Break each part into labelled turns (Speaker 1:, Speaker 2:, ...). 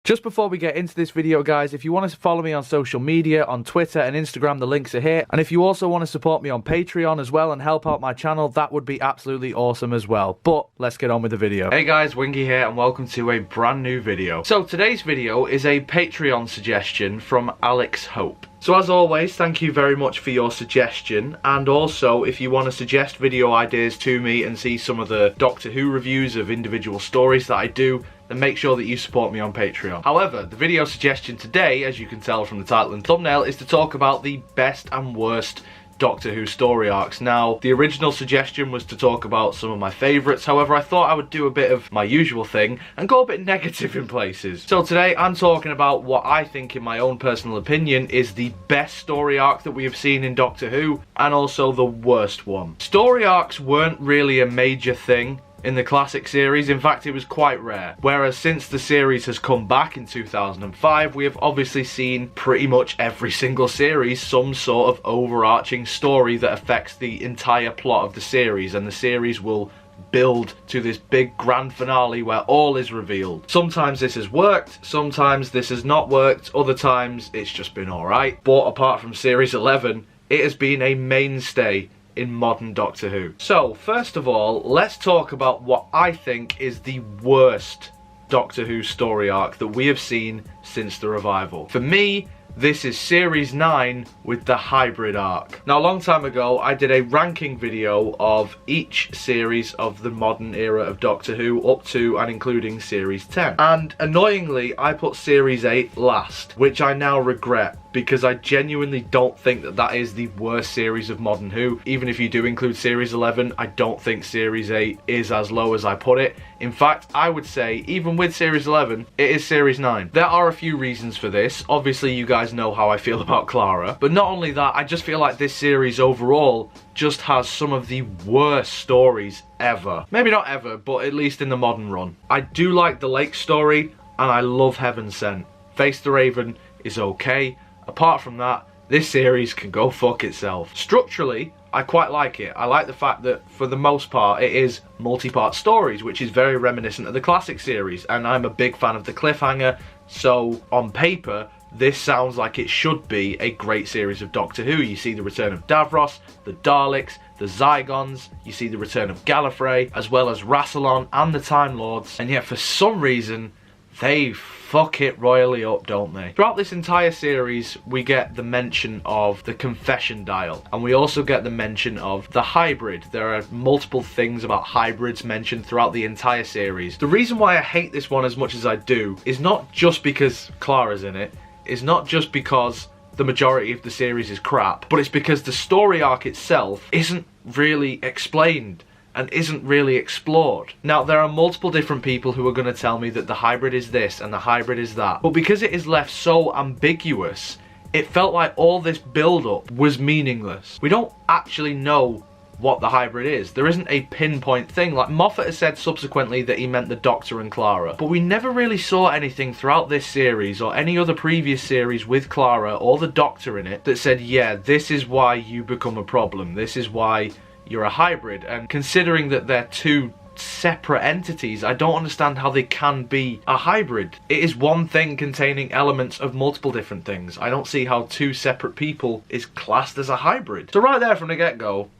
Speaker 1: Just before we get into this video, guys, if you want to follow me on social media, on Twitter and Instagram, the links are here. And if you also want to support me on Patreon as well and help out my channel, that would be absolutely awesome as well. But let's get on with the video. Hey guys, Wingy here and welcome to a brand new video. So today's video is a Patreon suggestion from Alex Hope. So as always, thank you very much for your suggestion, and also if you want to suggest video ideas to me and see some of the Doctor Who reviews of individual stories that I do, then make sure that you support me on Patreon. However, the video suggestion today, as you can tell from the title and thumbnail, is to talk about the best and worst Doctor Who story arcs. Now, the original suggestion was to talk about some of my favourites, however I thought I would do a bit of my usual thing and go a bit negative in places. So today I'm talking about what I think, in my own personal opinion, is the best story arc that we have seen in Doctor Who, and also the worst one. Story arcs weren't really a major thing in the classic series. In fact, it was quite rare. Whereas since the series has come back in 2005, we have obviously seen pretty much every single series some sort of overarching story that affects the entire plot of the series, and the series will build to this big grand finale where all is revealed. Sometimes this has worked, sometimes this has not worked, other times it's just been alright. But apart from series 11, it has been a mainstay in modern Doctor Who. So, first of all, let's talk about what I think is the worst Doctor Who story arc that we have seen since the revival. For me, this is Series 9 with the Hybrid arc. Now, a long time ago, I did a ranking video of each series of the modern era of Doctor Who up to and including Series 10. And annoyingly, I put Series 8 last, which I now regret, because I genuinely don't think that that is the worst series of modern Who. Even if you do include Series 11, I don't think Series 8 is as low as I put it. In fact, I would say, even with Series 11, it is Series 9. There are a few reasons for this. Obviously, you guys know how I feel about Clara. But not only that, I just feel like this series overall just has some of the worst stories ever. Maybe not ever, but at least in the modern run. I do like the Lake story, and I love Heaven Sent. Face the Raven is okay. Apart from that, this series can go fuck itself. Structurally, I quite like it. I like the fact that, for the most part, it is multi-part stories, which is very reminiscent of the classic series, and I'm a big fan of the cliffhanger, so on paper, this sounds like it should be a great series of Doctor Who. You see the return of Davros, the Daleks, the Zygons, you see the return of Gallifrey, as well as Rassilon and the Time Lords, and yet for some reason, they fuck it royally up, don't they? Throughout this entire series, we get the mention of the confession dial, and we also get the mention of the hybrid. There are multiple things about hybrids mentioned throughout the entire series. The reason why I hate this one as much as I do is not just because Clara's in it, it's not just because the majority of the series is crap, but it's because the story arc itself isn't really explained and isn't really explored. Now, there are multiple different people who are going to tell me that the hybrid is this and the hybrid is that, but because it is left so ambiguous, it felt like all this build-up was meaningless. We don't actually know what the hybrid is. There isn't a pinpoint thing. Like, Moffat has said subsequently that he meant the Doctor and Clara, but we never really saw anything throughout this series or any other previous series with Clara or the Doctor in it that said, yeah, this is why you become a problem, this is why you're a hybrid. And considering that they're two separate entities, I don't understand how they can be a hybrid. It is one thing containing elements of multiple different things. I don't see how two separate people is classed as a hybrid. So right there from the get-go,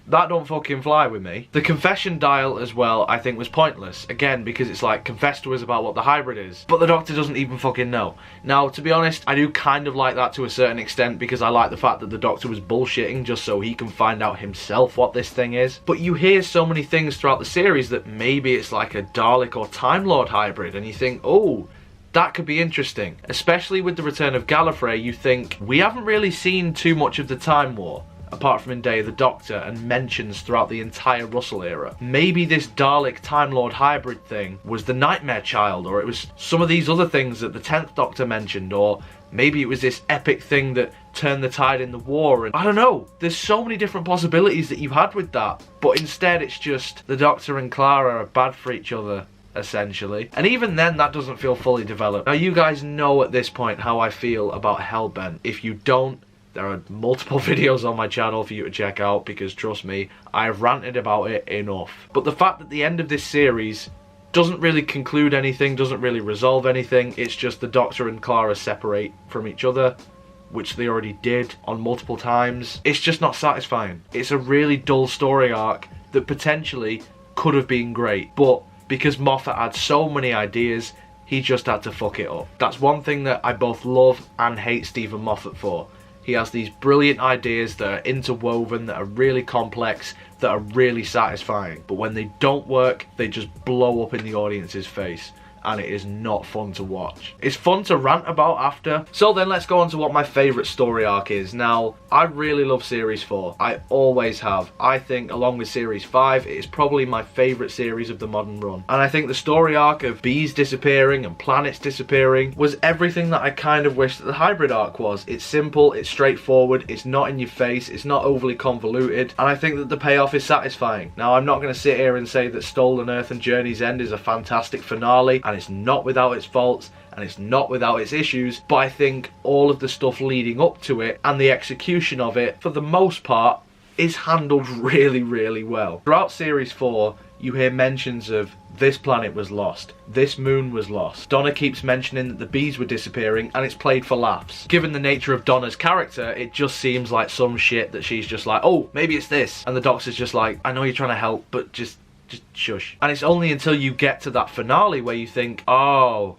Speaker 1: that don't fucking fly with me. The confession dial as well, I think, was pointless. Again, because it's like, confess to us about what the hybrid is. But the Doctor doesn't even fucking know. Now, to be honest, I do kind of like that to a certain extent, because I like the fact that the Doctor was bullshitting just so he can find out himself what this thing is. But you hear so many things throughout the series that maybe it's like a Dalek or Time Lord hybrid, and you think, oh, that could be interesting. Especially with the return of Gallifrey, you think, we haven't really seen too much of the Time War, apart from in Day of the Doctor, and mentions throughout the entire Russell era. Maybe this Dalek Time Lord hybrid thing was the Nightmare Child, or it was some of these other things that the 10th Doctor mentioned, or maybe it was this epic thing that turned the tide in the war, and I don't know. There's so many different possibilities that you've had with that, but instead it's just the Doctor and Clara are bad for each other, essentially. And even then, that doesn't feel fully developed. Now, you guys know at this point how I feel about Hellbent. If you don't, there are multiple videos on my channel for you to check out, because trust me, I've ranted about it enough. But the fact that the end of this series Doesn't really conclude anything, doesn't really resolve anything. It's just the Doctor and Clara separate from each other, which they already did on multiple times. It's just not satisfying. It's a really dull story arc that potentially could have been great, but because Moffat had so many ideas, he just had to fuck it up. That's one thing that I both love and hate Stephen Moffat for. He has these brilliant ideas that are interwoven, that are really complex, that are really satisfying. But when they don't work, they just blow up in the audience's face. And it is not fun to watch. It's fun to rant about after. So then let's go on to what my favourite story arc is. Now, I really love Series 4. I always have. I think, along with Series 5, it is probably my favourite series of the modern run. And I think the story arc of bees disappearing and planets disappearing was everything that I kind of wish that the hybrid arc was. It's simple, it's straightforward, it's not in your face, it's not overly convoluted, and I think that the payoff is satisfying. Now, I'm not going to sit here and say that Stolen Earth and Journey's End is a fantastic finale, and it's not without its faults and it's not without its issues, but I think all of the stuff leading up to it and the execution of it, for the most part, is handled really, really well. Throughout Series 4, you hear mentions of this planet was lost, this moon was lost. Donna keeps mentioning that the bees were disappearing, and it's played for laughs. Given the nature of Donna's character, it just seems like some shit that she's just like, oh, maybe it's this. And the Doctor's just like, I know you're trying to help, but just shush. And it's only until you get to that finale where you think, oh,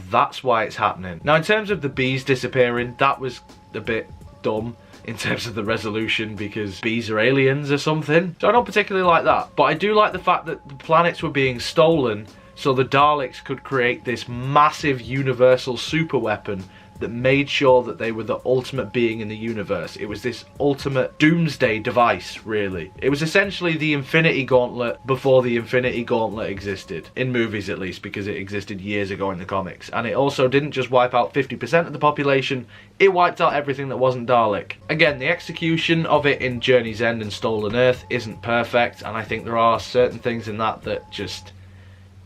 Speaker 1: that's why it's happening. Now, in terms of the bees disappearing, that was a bit dumb in terms of the resolution, because bees are aliens or something. So I don't particularly like that. But I do like the fact that the planets were being stolen so the Daleks could create this massive universal super weapon that made sure that they were the ultimate being in the universe. It was this ultimate doomsday device, really. It was essentially the Infinity Gauntlet before the Infinity Gauntlet existed. In movies, at least, because it existed years ago in the comics. And it also didn't just wipe out 50% of the population, it wiped out everything that wasn't Dalek. Again, the execution of it in Journey's End and Stolen Earth isn't perfect, and I think there are certain things in that just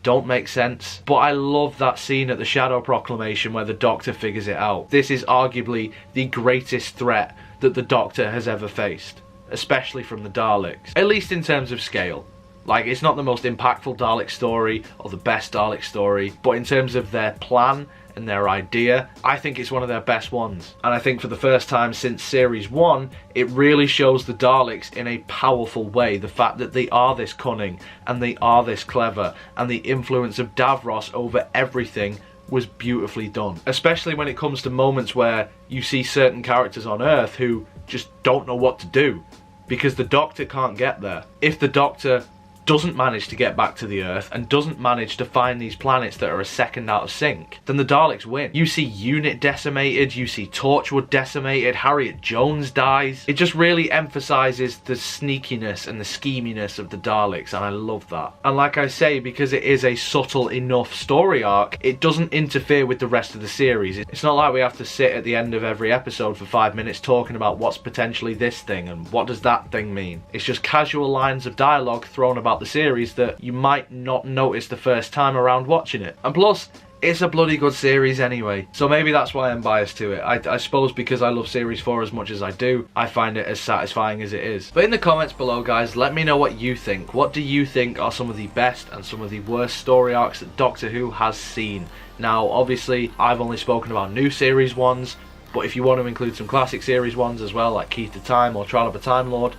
Speaker 1: don't make sense. But I love that scene at the Shadow Proclamation where the Doctor figures it out. This is arguably the greatest threat that the Doctor has ever faced, especially from the Daleks, at least in terms of scale. Like, it's not the most impactful Dalek story or the best Dalek story, but in terms of their plan and their idea, I think it's one of their best ones. And I think for the first time since Series 1, it really shows the Daleks in a powerful way. The fact that they are this cunning and they are this clever, and the influence of Davros over everything was beautifully done. Especially when it comes to moments where you see certain characters on Earth who just don't know what to do because the Doctor can't get there. If the Doctor doesn't manage to get back to the Earth and doesn't manage to find these planets that are a second out of sync, then the Daleks win. You see Unit decimated, you see Torchwood decimated, Harriet Jones dies. It just really emphasises the sneakiness and the scheminess of the Daleks, and I love that. And like I say, because it is a subtle enough story arc, it doesn't interfere with the rest of the series. It's not like we have to sit at the end of every episode for 5 minutes talking about what's potentially this thing and what does that thing mean. It's just casual lines of dialogue thrown about the series that you might not notice the first time around watching it. And plus, it's a bloody good series anyway, so maybe that's why I'm biased to it. I suppose because I love Series 4 as much as I do, I find it as satisfying as it is. But in the comments below, guys, let me know what you think. What do you think are some of the best and some of the worst story arcs that Doctor Who has seen? Now, obviously, I've only spoken about new series ones, but if you want to include some classic series ones as well, like Key to Time or Trial of a Time Lord,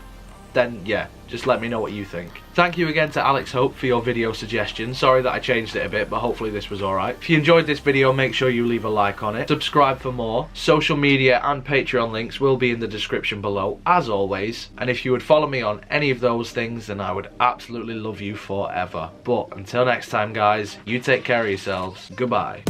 Speaker 1: then yeah, just let me know what you think. Thank you again to Alex Hope for your video suggestion. Sorry that I changed it a bit, but hopefully this was alright. If you enjoyed this video, make sure you leave a like on it. Subscribe for more. Social media and Patreon links will be in the description below, as always. And if you would follow me on any of those things, then I would absolutely love you forever. But until next time, guys, you take care of yourselves. Goodbye.